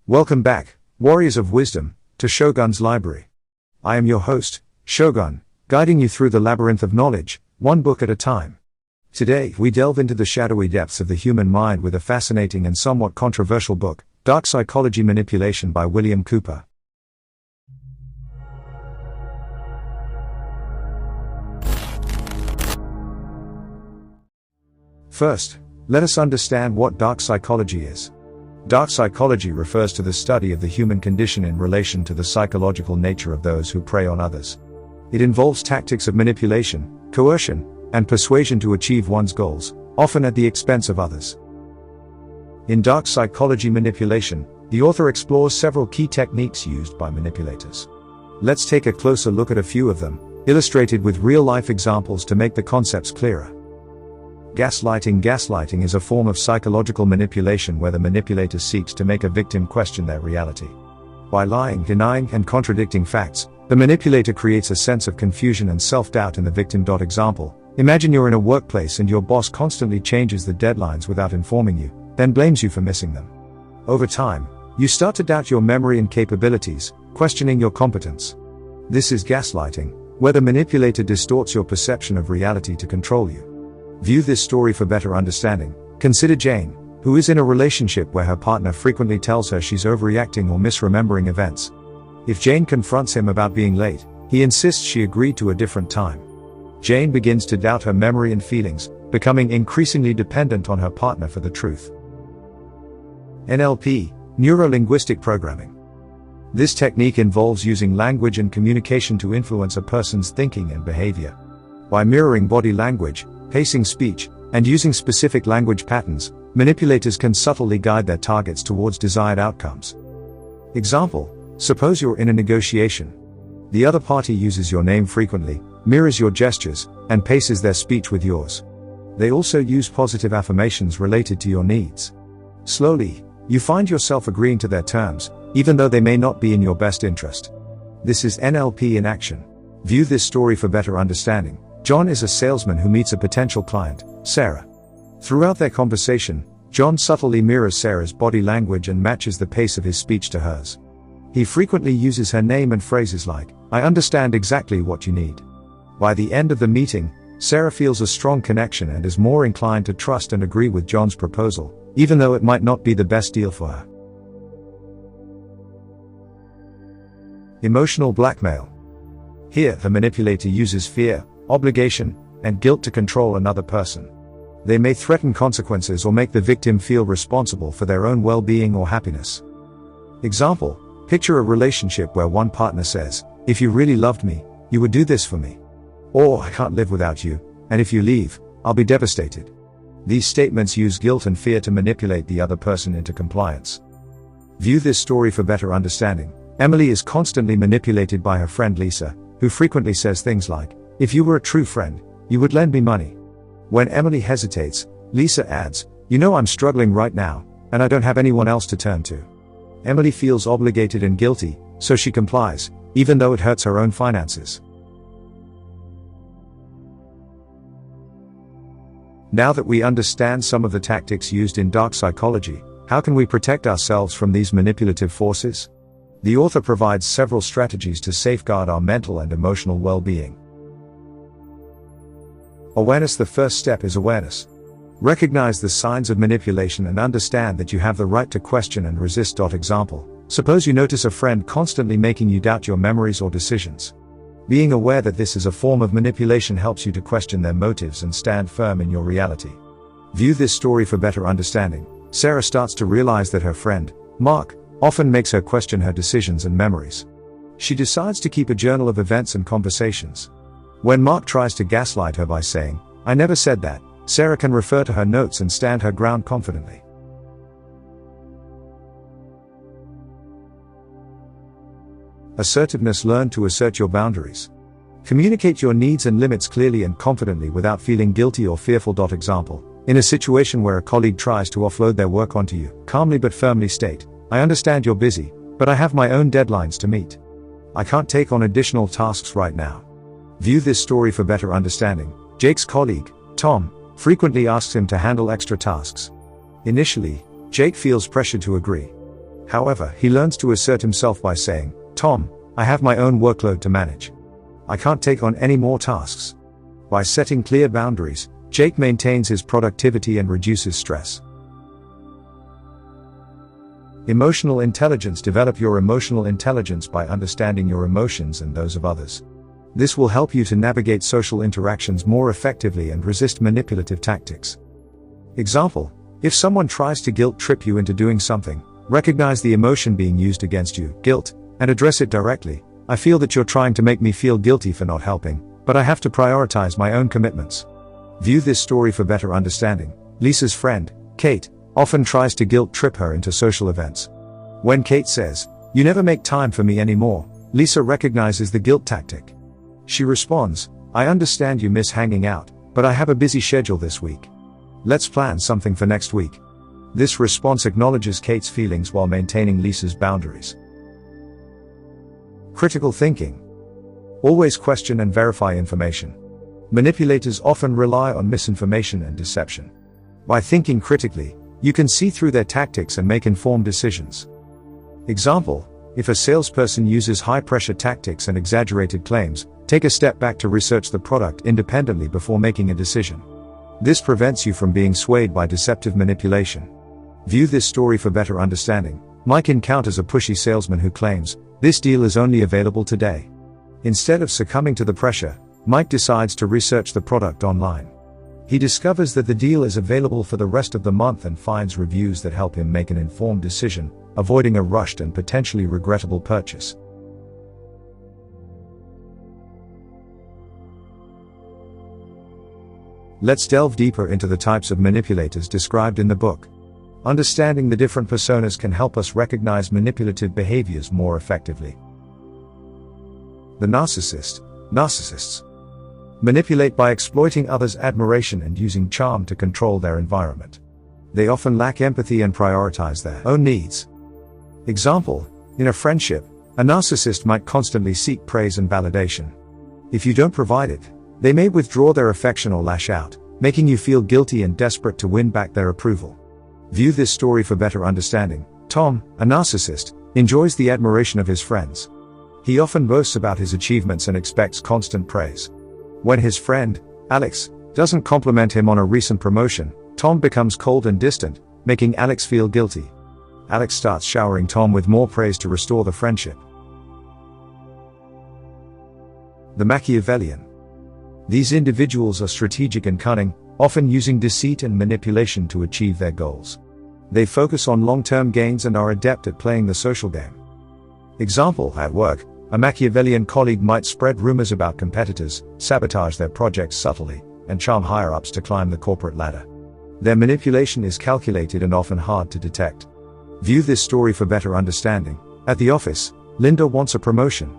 Welcome back, Warriors of Wisdom, to Shogun's Library. I am your host, Shogun, guiding you through the labyrinth of knowledge, one book at a time. Today, we delve into the shadowy depths of the human mind with a fascinating and somewhat controversial book, Dark Psychology Manipulation by William Chooper. First, let us understand what dark psychology is. Dark psychology refers to the study of the human condition in relation to the psychological nature of those who prey on others. It involves tactics of manipulation, coercion, and persuasion to achieve one's goals, often at the expense of others. In Dark Psychology Manipulation, the author explores several key techniques used by manipulators. Let's take a closer look at a few of them, illustrated with real-life examples to make the concepts clearer. Gaslighting. Gaslighting is a form of psychological manipulation where the manipulator seeks to make a victim question their reality. By lying, denying, and contradicting facts, the manipulator creates a sense of confusion and self-doubt in the victim. Example: imagine you're in a workplace and your boss constantly changes the deadlines without informing you, then blames you for missing them. Over time, you start to doubt your memory and capabilities, questioning your competence. This is gaslighting, where the manipulator distorts your perception of reality to control you. View this story for better understanding. Consider Jane, who is in a relationship where her partner frequently tells her she's overreacting or misremembering events. If Jane confronts him about being late, he insists she agreed to a different time. Jane begins to doubt her memory and feelings, becoming increasingly dependent on her partner for the truth. NLP, Neuro-Linguistic Programming. This technique involves using language and communication to influence a person's thinking and behavior. By mirroring body language, pacing speech, and using specific language patterns, manipulators can subtly guide their targets towards desired outcomes. Example: suppose you're in a negotiation. The other party uses your name frequently, mirrors your gestures, and paces their speech with yours. They also use positive affirmations related to your needs. Slowly, you find yourself agreeing to their terms, even though they may not be in your best interest. This is NLP in action. View this story for better understanding. John is a salesman who meets a potential client, Sarah. Throughout their conversation, John subtly mirrors Sarah's body language and matches the pace of his speech to hers. He frequently uses her name and phrases like, "I understand exactly what you need." By the end of the meeting, Sarah feels a strong connection and is more inclined to trust and agree with John's proposal, even though it might not be the best deal for her. Emotional blackmail. Here, the manipulator uses fear, obligation, and guilt to control another person. They may threaten consequences or make the victim feel responsible for their own well-being or happiness. Example: picture a relationship where one partner says, "If you really loved me, you would do this for me." Or, "I can't live without you, and if you leave, I'll be devastated." These statements use guilt and fear to manipulate the other person into compliance. View this story for better understanding. Emily is constantly manipulated by her friend Lisa, who frequently says things like, "If you were a true friend, you would lend me money." When Emily hesitates, Lisa adds, "You know I'm struggling right now, and I don't have anyone else to turn to." Emily feels obligated and guilty, so she complies, even though it hurts her own finances. Now that we understand some of the tactics used in dark psychology, how can we protect ourselves from these manipulative forces? The author provides several strategies to safeguard our mental and emotional well-being. Awareness. The first step is awareness. Recognize the signs of manipulation and understand that you have the right to question and resist. Example: suppose you notice a friend constantly making you doubt your memories or decisions. Being aware that this is a form of manipulation helps you to question their motives and stand firm in your reality. View this story for better understanding. Sarah starts to realize that her friend, Mark, often makes her question her decisions and memories. She decides to keep a journal of events and conversations. When Mark tries to gaslight her by saying, "I never said that," Sarah can refer to her notes and stand her ground confidently. Assertiveness. Learn to assert your boundaries. Communicate your needs and limits clearly and confidently without feeling guilty or fearful. Example: in a situation where a colleague tries to offload their work onto you, calmly but firmly state, "I understand you're busy, but I have my own deadlines to meet. I can't take on additional tasks right now." View this story for better understanding. Jake's colleague, Tom, frequently asks him to handle extra tasks. Initially, Jake feels pressured to agree. However, he learns to assert himself by saying, "Tom, I have my own workload to manage. I can't take on any more tasks." By setting clear boundaries, Jake maintains his productivity and reduces stress. Emotional intelligence. Develop your emotional intelligence by understanding your emotions and those of others. This will help you to navigate social interactions more effectively and resist manipulative tactics. Example: if someone tries to guilt trip you into doing something, recognize the emotion being used against you, guilt, and address it directly. "I feel that you're trying to make me feel guilty for not helping, but I have to prioritize my own commitments." View this story for better understanding. Lisa's friend, Kate, often tries to guilt trip her into social events. When Kate says, "You never make time for me anymore," Lisa recognizes the guilt tactic. She responds, "I understand you miss hanging out, but I have a busy schedule this week. Let's plan something for next week." This response acknowledges Kate's feelings while maintaining Lisa's boundaries. Critical thinking. Always question and verify information. Manipulators often rely on misinformation and deception. By thinking critically, you can see through their tactics and make informed decisions. Example: if a salesperson uses high-pressure tactics and exaggerated claims, take a step back to research the product independently before making a decision. This prevents you from being swayed by deceptive manipulation. View this story for better understanding. Mike encounters a pushy salesman who claims, "This deal is only available today." Instead of succumbing to the pressure, Mike decides to research the product online. He discovers that the deal is available for the rest of the month and finds reviews that help him make an informed decision, avoiding a rushed and potentially regrettable purchase. Let's delve deeper into the types of manipulators described in the book. Understanding the different personas can help us recognize manipulative behaviors more effectively. The Narcissists manipulate by exploiting others' admiration and using charm to control their environment. They often lack empathy and prioritize their own needs. Example: in a friendship, a narcissist might constantly seek praise and validation. If you don't provide it, they may withdraw their affection or lash out, making you feel guilty and desperate to win back their approval. View this story for better understanding. Tom, a narcissist, enjoys the admiration of his friends. He often boasts about his achievements and expects constant praise. When his friend, Alex, doesn't compliment him on a recent promotion, Tom becomes cold and distant, making Alex feel guilty. Alex starts showering Tom with more praise to restore the friendship. The Machiavellian. These individuals are strategic and cunning, often using deceit and manipulation to achieve their goals. They focus on long-term gains and are adept at playing the social game. Example: at work, a Machiavellian colleague might spread rumors about competitors, sabotage their projects subtly, and charm higher-ups to climb the corporate ladder. Their manipulation is calculated and often hard to detect. View this story for better understanding. At the office, Linda wants a promotion.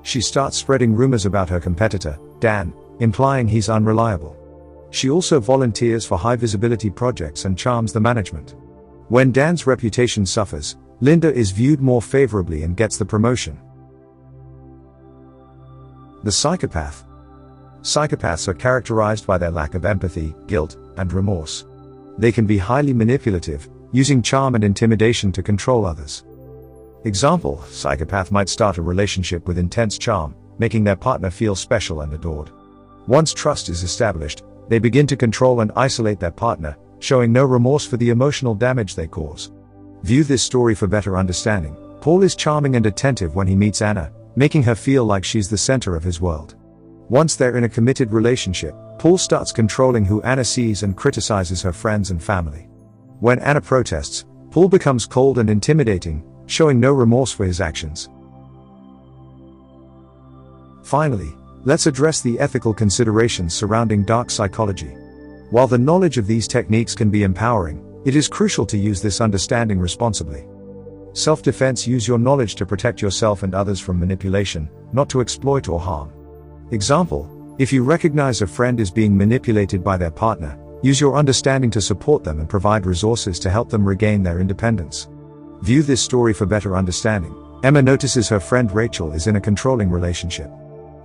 She starts spreading rumors about her competitor, Dan, implying he's unreliable. She also volunteers for high-visibility projects and charms the management. When Dan's reputation suffers, Linda is viewed more favorably and gets the promotion. The Psychopath. Psychopaths are characterized by their lack of empathy, guilt, and remorse. They can be highly manipulative, using charm and intimidation to control others. Example: psychopath might start a relationship with intense charm, making their partner feel special and adored. Once trust is established, they begin to control and isolate their partner, showing no remorse for the emotional damage they cause. View this story for better understanding. Paul is charming and attentive when he meets Anna, making her feel like she's the center of his world. Once they're in a committed relationship, Paul starts controlling who Anna sees and criticizes her friends and family. When Anna protests, Paul becomes cold and intimidating, showing no remorse for his actions. Finally, let's address the ethical considerations surrounding dark psychology. While the knowledge of these techniques can be empowering, it is crucial to use this understanding responsibly. Self-defense: use your knowledge to protect yourself and others from manipulation, not to exploit or harm. Example: if you recognize a friend is being manipulated by their partner, use your understanding to support them and provide resources to help them regain their independence. View this story for better understanding. Emma notices her friend Rachel is in a controlling relationship.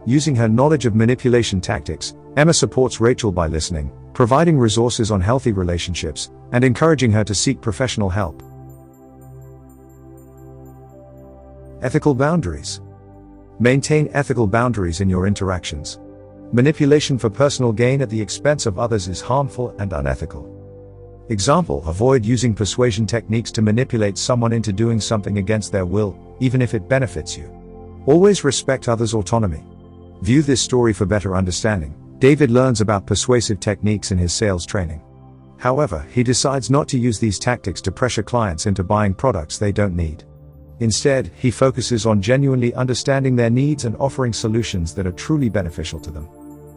Using her knowledge of manipulation tactics, Emma supports Rachel by listening, providing resources on healthy relationships, and encouraging her to seek professional help. Ethical boundaries. Maintain ethical boundaries in your interactions. Manipulation for personal gain at the expense of others is harmful and unethical. Example: avoid using persuasion techniques to manipulate someone into doing something against their will, even if it benefits you. Always respect others' autonomy. View this story for better understanding. David learns about persuasive techniques in his sales training. However, he decides not to use these tactics to pressure clients into buying products they don't need. Instead, he focuses on genuinely understanding their needs and offering solutions that are truly beneficial to them.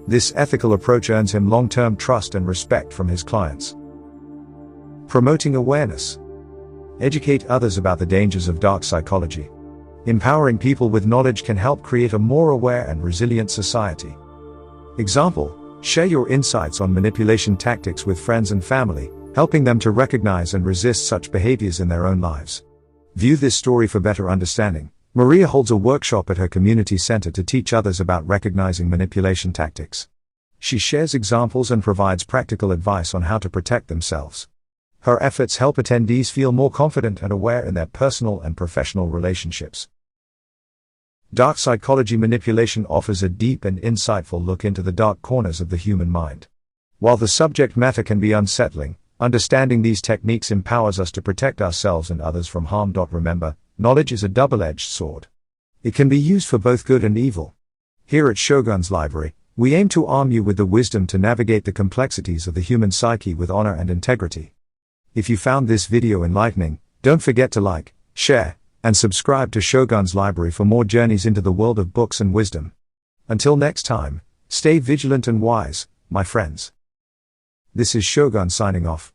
This ethical approach earns him long-term trust and respect from his clients. Promoting awareness. Educate others about the dangers of dark psychology. Empowering people with knowledge can help create a more aware and resilient society. Example: share your insights on manipulation tactics with friends and family, helping them to recognize and resist such behaviors in their own lives. View this story for better understanding. Maria holds a workshop at her community center to teach others about recognizing manipulation tactics. She shares examples and provides practical advice on how to protect themselves. Her efforts help attendees feel more confident and aware in their personal and professional relationships. Dark psychology manipulation offers a deep and insightful look into the dark corners of the human mind. While the subject matter can be unsettling, understanding these techniques empowers us to protect ourselves and others from harm. Remember, knowledge is a double-edged sword. It can be used for both good and evil. Here at Shogun's Library, we aim to arm you with the wisdom to navigate the complexities of the human psyche with honor and integrity. If you found this video enlightening, don't forget to like, share, and subscribe to Shogun's Library for more journeys into the world of books and wisdom. Until next time, stay vigilant and wise, my friends. This is Shogun signing off.